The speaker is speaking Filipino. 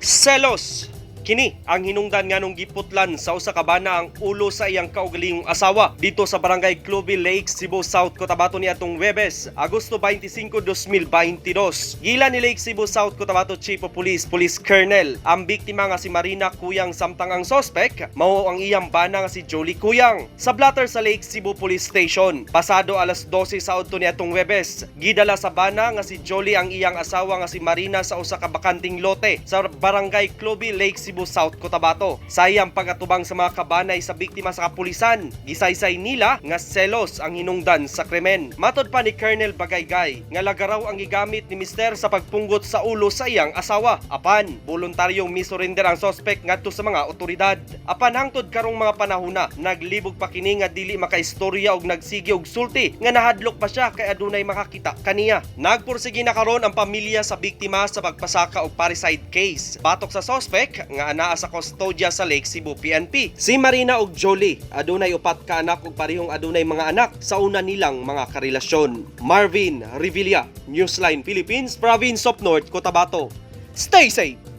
Selos! Kini ang hinungdan nganong giputlan sa usa ka bana ang ulo sa iyang kaugalingong asawa dito sa Barangay Clovis Lake, Cebu South, Cotabato niadtong Huwebes, Agosto 25, 2022. Gila ni Lake Cebu South, Cotabato Chief of Police, Police Colonel, ang biktima nga si Marina Kuyang samtang ang sospek mao ang iyang bana nga si Jolie Kuyang. Sa blatter sa Lake Cebu Police Station, pasado alas 12 sa adto niadtong Huwebes, gidala sa bana nga si Jolie ang iyang asawa nga si Marina sa usa ka bakanting lote sa Barangay Clovis Lake, Cebu South, Cotabato. Sayang pag-atubang sa mga kabanay sa biktima sa kapulisan, gisaysay nila nga selos ang hinungdan sa krimen. Matod pa ni Colonel Bagaygay nga lagaraw ang gigamit ni Mister sa pagpunggot sa ulo sa iyang asawa. Apan voluntaryong misurrender ang suspect ngadto sa mga otoridad. Apan hangtod karong mga panahona, naglibog pa kini nga dili makaistorya og nagsigi og sulti nga nahadlok pa siya kay adunay makakita kaniya. Nagpursige na karon ang pamilya sa biktima sa pagpasaka og parricide case. Batok sa suspect nga anaa sa kustodya sa Lake Cebu PNP. Si Marina ug Jolie adunay upat ka anak ug parehong adunay mga anak sa una nilang mga karelasyon. Marvin Revilla, Newsline Philippines, Province of North Cotabato. Stay safe!